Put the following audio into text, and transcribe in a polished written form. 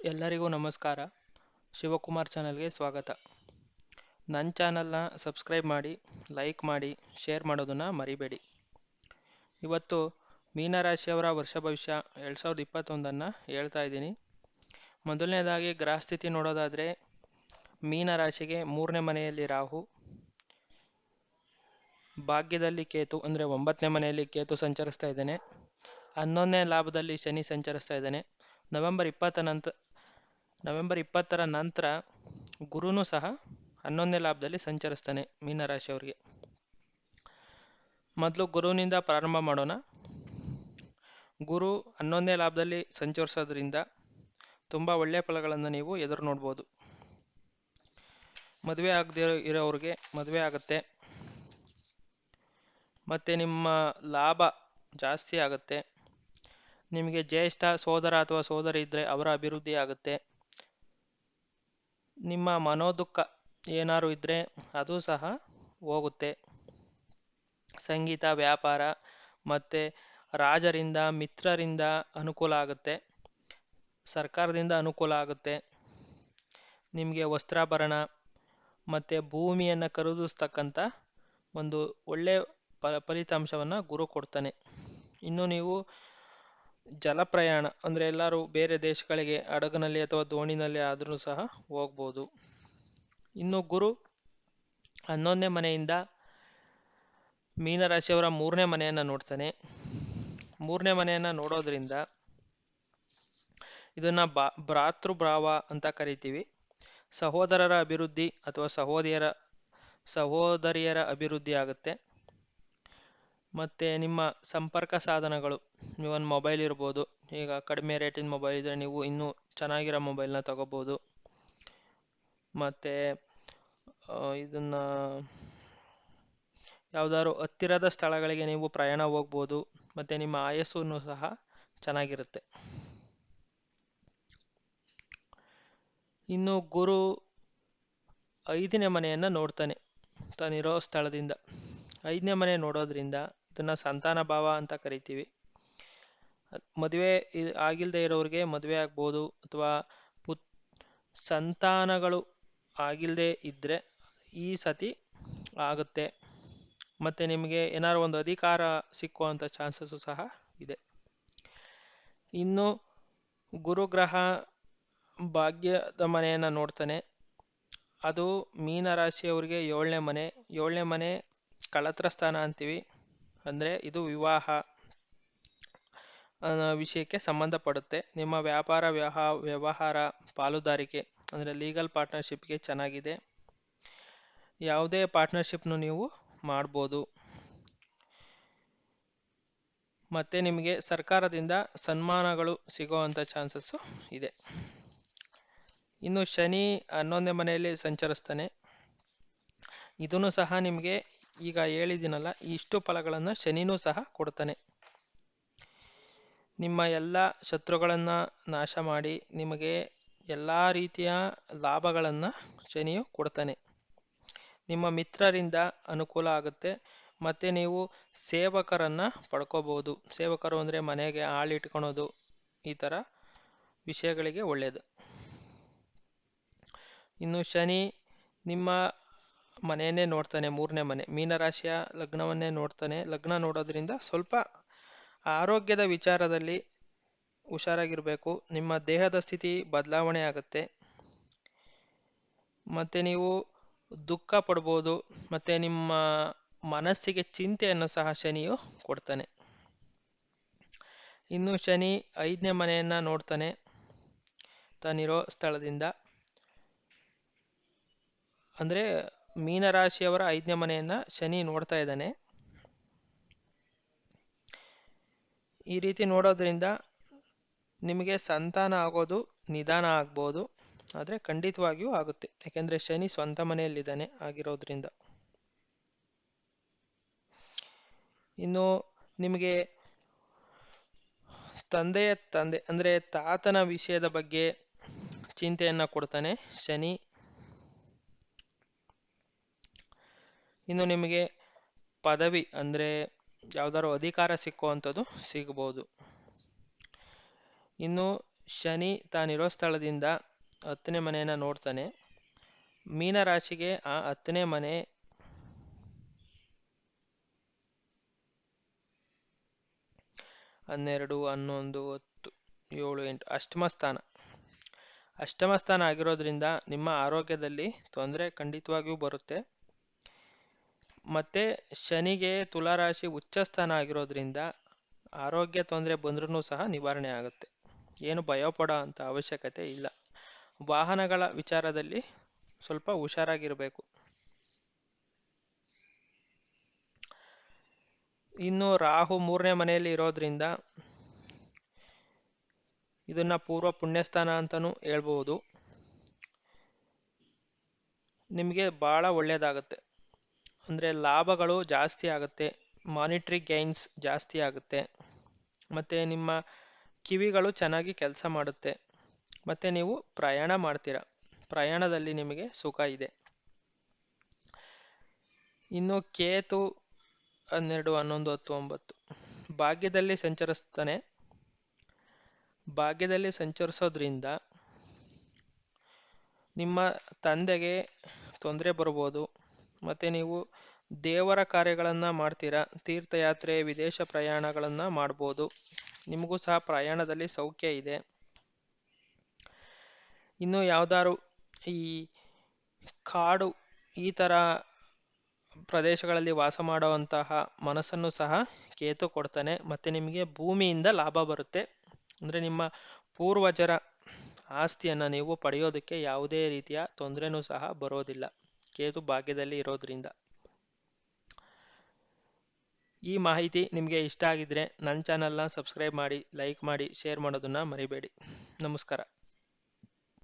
ಎಲ್ಲರಿಗೂ ನಮಸ್ಕಾರ. ಶಿವಕುಮಾರ್ ಚಾನಲ್ಗೆ ಸ್ವಾಗತ. ನನ್ನ ಚಾನಲ್ನ ಸಬ್ಸ್ಕ್ರೈಬ್ ಮಾಡಿ, ಲೈಕ್ ಮಾಡಿ, ಶೇರ್ ಮಾಡೋದನ್ನು ಮರಿಬೇಡಿ. ಇವತ್ತು ಮೀನರಾಶಿಯವರ ವರ್ಷ ಭವಿಷ್ಯ 2021 ಹೇಳ್ತಾ ಇದ್ದೀನಿ. ಮೊದಲನೇದಾಗಿ ಗ್ರಹಸ್ಥಿತಿ ನೋಡೋದಾದರೆ, ಮೀನರಾಶಿಗೆ 3ನೇ ಮನೆಯಲ್ಲಿ ರಾಹು, ಭಾಗ್ಯದಲ್ಲಿ ಕೇತು ಅಂದರೆ 9ನೇ ಮನೆಯಲ್ಲಿ ಕೇತು ಸಂಚರಿಸ್ತಾ ಇದ್ದಾನೆ. 11ನೇ ಲಾಭದಲ್ಲಿ ಶನಿ ಸಂಚರಿಸ್ತಾ ಇದ್ದಾನೆ. ನವೆಂಬರ್ 20ರ ನಂತರ ಗುರುನೂ ಸಹ 11ನೇ ಲಾಭದಲ್ಲಿ ಸಂಚರಿಸ್ತಾನೆ ಮೀನರಾಶಿಯವರಿಗೆ. ಮೊದಲು ಗುರುವಿನಿಂದ ಪ್ರಾರಂಭ ಮಾಡೋಣ. ಗುರು 11ನೇ ಲಾಭದಲ್ಲಿ ಸಂಚರಿಸೋದ್ರಿಂದ ತುಂಬ ಒಳ್ಳೆಯ ಫಲಗಳನ್ನು ನೀವು ಎದುರು ನೋಡ್ಬೋದು. ಮದುವೆ ಆಗದೆ ಇರೋರಿಗೆ ಮದುವೆ ಆಗುತ್ತೆ, ಮತ್ತು ನಿಮ್ಮ ಲಾಭ ಜಾಸ್ತಿ ಆಗುತ್ತೆ. ನಿಮಗೆ ಜ್ಯೇಷ್ಠ ಸೋದರ ಅಥವಾ ಸೋದರಿ ಇದ್ದರೆ ಅವರ ಅಭಿವೃದ್ಧಿ ಆಗುತ್ತೆ. ನಿಮ್ಮ ಮನೋದುಃಖ ಏನಾದ್ರು ಇದ್ದರೆ ಅದು ಸಹ ಹೋಗುತ್ತೆ. ಸಂಗೀತ, ವ್ಯಾಪಾರ ಮತ್ತು ರಾಜರಿಂದ, ಮಿತ್ರರಿಂದ ಅನುಕೂಲ ಆಗುತ್ತೆ. ಸರ್ಕಾರದಿಂದ ಅನುಕೂಲ ಆಗುತ್ತೆ. ನಿಮಗೆ ವಸ್ತ್ರಾಭರಣ ಮತ್ತು ಭೂಮಿಯನ್ನು ಖರೀದಿಸ್ತಕ್ಕಂಥ ಒಂದು ಒಳ್ಳೆಯ ಫಲಿತಾಂಶವನ್ನು ಗುರು ಕೊಡ್ತಾನೆ. ಇನ್ನು ನೀವು ಜಲಪ್ರಯಾಣ ಅಂದರೆ ಎಲ್ಲರೂ ಬೇರೆ ದೇಶಗಳಿಗೆ ಹಡಗಿನಲ್ಲಿ ಅಥವಾ ದೋಣಿನಲ್ಲಿ ಆದರೂ ಸಹ ಹೋಗ್ಬೋದು. ಇನ್ನು ಗುರು 11ನೇ ಮನೆಯಿಂದ ಮೀನರಾಶಿಯವರ 3ನೇ ಮನೆಯನ್ನು ನೋಡ್ತಾನೆ. 3ನೇ ಮನೆಯನ್ನು ನೋಡೋದ್ರಿಂದ ಇದನ್ನು ಭ್ರಾತೃಭಾವ ಅಂತ ಕರಿತೀವಿ. ಸಹೋದರರ ಅಭಿವೃದ್ಧಿ ಅಥವಾ ಸಹೋದರಿಯರ ಅಭಿವೃದ್ಧಿ ಆಗುತ್ತೆ. ಮತ್ತು ನಿಮ್ಮ ಸಂಪರ್ಕ ಸಾಧನಗಳು, ನೀವೊಂದು ಮೊಬೈಲ್ ಇರ್ಬೋದು, ಈಗ ಕಡಿಮೆ ರೇಟಿನ ಮೊಬೈಲ್ ಇದ್ದರೆ ನೀವು ಇನ್ನೂ ಚೆನ್ನಾಗಿರೋ ಮೊಬೈಲ್ನ ತಗೋಬೋದು. ಮತ್ತು ಇದನ್ನು ಯಾವುದಾದ್ರು ಹತ್ತಿರದ ಸ್ಥಳಗಳಿಗೆ ನೀವು ಪ್ರಯಾಣ ಹೋಗ್ಬೋದು. ಮತ್ತು ನಿಮ್ಮ ಆಯಸ್ಸು ಸಹ ಚೆನ್ನಾಗಿರುತ್ತೆ. ಇನ್ನು ಗುರು 5ನೇ ಮನೆಯನ್ನು ನೋಡ್ತಾನೆ ತಾನಿರೋ ಸ್ಥಳದಿಂದ. 5ನೇ ಮನೆ ನೋಡೋದ್ರಿಂದ ಇದನ್ನು ಸಂತಾನ ಭಾವ ಅಂತ ಕರಿತೀವಿ. ಮದುವೆ ಆಗಿಲ್ಲದೆ ಇರೋರಿಗೆ ಮದುವೆ ಆಗ್ಬೋದು, ಅಥವಾ ಸಂತಾನಗಳು ಆಗಿಲ್ಲದೆ ಇದ್ದರೆ ಈ ಸತಿ ಆಗುತ್ತೆ. ಮತ್ತು ನಿಮಗೆ ಏನಾದ್ರು ಒಂದು ಅಧಿಕಾರ ಸಿಕ್ಕುವಂಥ ಚಾನ್ಸಸ್ಸು ಸಹ ಇದೆ. ಇನ್ನು ಗುರುಗ್ರಹ ಭಾಗ್ಯದ ಮನೆಯನ್ನು ನೋಡ್ತಾನೆ. ಅದು ಮೀನರಾಶಿಯವರಿಗೆ 7ನೇ ಮನೆ. 7ನೇ ಮನೆ ಕಳತ್ರ ಸ್ಥಾನ ಅಂತೀವಿ. ಅಂದರೆ ಇದು ವಿವಾಹ ವಿಷಯಕ್ಕೆ ಸಂಬಂಧಪಡುತ್ತೆ. ನಿಮ್ಮ ವ್ಯಾಪಾರ ವ್ಯವಹಾರ ಪಾಲುದಾರಿಕೆ ಅಂದರೆ ಲೀಗಲ್ ಪಾರ್ಟ್ನರ್ಶಿಪ್ಗೆ ಚೆನ್ನಾಗಿದೆ. ಯಾವುದೇ ಪಾರ್ಟ್ನರ್ಶಿಪ್ನು ನೀವು ಮಾಡ್ಬೋದು. ಮತ್ತು ನಿಮಗೆ ಸರ್ಕಾರದಿಂದ ಸನ್ಮಾನಗಳು ಸಿಗೋವಂಥ ಚಾನ್ಸಸ್ಸು ಇದೆ. ಇನ್ನು ಶನಿ 11ನೇ ಮನೆಯಲ್ಲಿ ಸಂಚರಿಸ್ತಾನೆ. ಇದನ್ನು ಸಹ ನಿಮಗೆ ಈಗ ಹೇಳಿದ್ದೀನಲ್ಲ, ಇಷ್ಟು ಫಲಗಳನ್ನು ಶನಿನೂ ಸಹ ಕೊಡ್ತಾನೆ. ನಿಮ್ಮ ಎಲ್ಲ ಶತ್ರುಗಳನ್ನು ನಾಶ ಮಾಡಿ ನಿಮಗೆ ಎಲ್ಲ ರೀತಿಯ ಲಾಭಗಳನ್ನು ಶನಿಯು ಕೊಡ್ತಾನೆ. ನಿಮ್ಮ ಮಿತ್ರರಿಂದ ಅನುಕೂಲ ಆಗುತ್ತೆ. ಮತ್ತು ನೀವು ಸೇವಕರನ್ನು ಪಡ್ಕೋಬೋದು. ಸೇವಕರು ಅಂದರೆ ಮನೆಗೆ ಆಳಿಟ್ಕೊಳೋದು, ಈ ಥರ ವಿಷಯಗಳಿಗೆ ಒಳ್ಳೆಯದು. ಇನ್ನು ಶನಿ ನಿಮ್ಮ ಮನೆಯನ್ನೇ ನೋಡ್ತಾನೆ, 3ನೇ ಮನೆ ಮೀನರಾಶಿಯ ಲಗ್ನವನ್ನೇ ನೋಡ್ತಾನೆ. ಲಗ್ನ ನೋಡೋದ್ರಿಂದ ಸ್ವಲ್ಪ ಆರೋಗ್ಯದ ವಿಚಾರದಲ್ಲಿ ಹುಷಾರಾಗಿರಬೇಕು. ನಿಮ್ಮ ದೇಹದ ಸ್ಥಿತಿ ಬದಲಾವಣೆ ಆಗುತ್ತೆ. ಮತ್ತು ನೀವು ದುಃಖ ಪಡ್ಬೋದು. ಮತ್ತು ನಿಮ್ಮ ಮನಸ್ಸಿಗೆ ಚಿಂತೆಯನ್ನು ಸಹ ಶನಿಯು ಕೊಡ್ತಾನೆ. ಇನ್ನು ಶನಿ 5ನೇ ಮನೆಯನ್ನು ನೋಡ್ತಾನೆ ತಾನಿರೋ ಸ್ಥಳದಿಂದ. ಅಂದರೆ ಮೀನರಾಶಿಯವರ 5ನೇ ಮನೆಯನ್ನು ಶನಿ ನೋಡ್ತಾ ಇದ್ದಾನೆ. ಈ ರೀತಿ ನೋಡೋದ್ರಿಂದ ನಿಮಗೆ ಸಂತಾನ ಆಗೋದು ನಿಧಾನ ಆಗ್ಬೋದು, ಆದರೆ ಖಂಡಿತವಾಗಿಯೂ ಆಗುತ್ತೆ. ಯಾಕೆಂದರೆ ಶನಿ ಸ್ವಂತ ಮನೆಯಲ್ಲಿದ್ದಾನೆ ಆಗಿರೋದ್ರಿಂದ. ಇನ್ನು ನಿಮಗೆ ತಂದೆ ಅಂದರೆ ತಾತನ ವಿಷಯದ ಬಗ್ಗೆ ಚಿಂತೆಯನ್ನು ಕೊಡ್ತಾನೆ ಶನಿ. ಇನ್ನು ನಿಮಗೆ ಪದವಿ ಅಂದರೆ ಯಾವುದಾದ್ರು ಅಧಿಕಾರ ಸಿಕ್ಕುವಂಥದ್ದು ಸಿಗ್ಬೋದು. ಇನ್ನು ಶನಿ ತಾನಿರೋ ಸ್ಥಳದಿಂದ 10ನೇ ಮನೆಯನ್ನು ನೋಡ್ತಾನೆ. ಮೀನರಾಶಿಗೆ ಆ 10ನೇ ಮನೆ 12, 11, 10, 7, 8 ಅಷ್ಟಮ ಸ್ಥಾನ ಆಗಿರೋದ್ರಿಂದ ನಿಮ್ಮ ಆರೋಗ್ಯದಲ್ಲಿ ತೊಂದರೆ ಖಂಡಿತವಾಗಿಯೂ ಬರುತ್ತೆ. ಮತ್ತೆ ಶನಿಗೆ ತುಲಾರಾಶಿ ಉಚ್ಚ ಸ್ಥಾನ ಆಗಿರೋದ್ರಿಂದ ಆರೋಗ್ಯ ತೊಂದರೆ ಬಂದ್ರೂ ಸಹ ನಿವಾರಣೆ ಆಗುತ್ತೆ. ಏನು ಭಯಪಡೋ ಅಂಥ ಅವಶ್ಯಕತೆ ಇಲ್ಲ. ವಾಹನಗಳ ವಿಚಾರದಲ್ಲಿ ಸ್ವಲ್ಪ ಹುಷಾರಾಗಿರಬೇಕು. ಇನ್ನು ರಾಹು 3ನೇ ಮನೆಯಲ್ಲಿ ಇರೋದ್ರಿಂದ ಇದನ್ನ ಪೂರ್ವ ಪುಣ್ಯಸ್ಥಾನ ಅಂತಲೂ ಹೇಳ್ಬೋದು. ನಿಮಗೆ ಭಾಳ ಒಳ್ಳೆಯದಾಗುತ್ತೆ. ಅಂದರೆ ಲಾಭಗಳು ಜಾಸ್ತಿ ಆಗುತ್ತೆ, ಮಾನಿಟ್ರಿ ಗೈನ್ಸ್ ಜಾಸ್ತಿ ಆಗುತ್ತೆ, ಮತ್ತು ನಿಮ್ಮ ಕಿವಿಗಳು ಚೆನ್ನಾಗಿ ಕೆಲಸ ಮಾಡುತ್ತೆ, ಮತ್ತು ನೀವು ಪ್ರಯಾಣ ಮಾಡ್ತೀರ. ಪ್ರಯಾಣದಲ್ಲಿ ನಿಮಗೆ ಸುಖ ಇದೆ. ಇನ್ನು ಕೇತು 12, 11, 10, 9 ಭಾಗ್ಯದಲ್ಲಿ ಸಂಚರಿಸ್ತಾನೆ. ಭಾಗ್ಯದಲ್ಲಿ ಸಂಚರಿಸೋದ್ರಿಂದ ನಿಮ್ಮ ತಂದೆಗೆ ತೊಂದರೆ ಬರ್ಬೋದು. ಮತ್ತು ನೀವು ದೇವರ ಕಾರ್ಯಗಳನ್ನು ಮಾಡ್ತೀರಾ, ತೀರ್ಥಯಾತ್ರೆ, ವಿದೇಶ ಪ್ರಯಾಣಗಳನ್ನು ಮಾಡ್ಬೋದು. ನಿಮಗೂ ಸಹ ಪ್ರಯಾಣದಲ್ಲಿ ಸೌಖ್ಯ ಇದೆ. ಇನ್ನು ಯಾವ್ದಾದ್ರು ಈ ಕಾಡು ಈ ಥರ ಪ್ರದೇಶಗಳಲ್ಲಿ ವಾಸ ಮಾಡುವಂತಹ ಮನಸ್ಸನ್ನು ಸಹ ಕೇತು ಕೊಡ್ತಾನೆ. ಮತ್ತು ನಿಮಗೆ ಭೂಮಿಯಿಂದ ಲಾಭ ಬರುತ್ತೆ. ಅಂದರೆ ನಿಮ್ಮ ಪೂರ್ವಜರ ಆಸ್ತಿಯನ್ನು ನೀವು ಪಡೆಯೋದಕ್ಕೆ ಯಾವುದೇ ರೀತಿಯ ತೊಂದರೆನೂ ಸಹ ಬರೋದಿಲ್ಲ, ಕೇತು ಭಾಗ್ಯದಲ್ಲಿ ಇರೋದ್ರಿಂದ. ಈ ಮಾಹಿತಿ ನಿಮಗೆ ಇಷ್ಟ ಆಗಿದ್ರೆ ನನ್ನ ಚಾನಲ್ನ ಸಬ್ಸ್ಕ್ರೈಬ್ ಮಾಡಿ, ಲೈಕ್ ಮಾಡಿ, ಶೇರ್ ಮಾಡೋದನ್ನು ಮರಿಬೇಡಿ. ನಮಸ್ಕಾರ.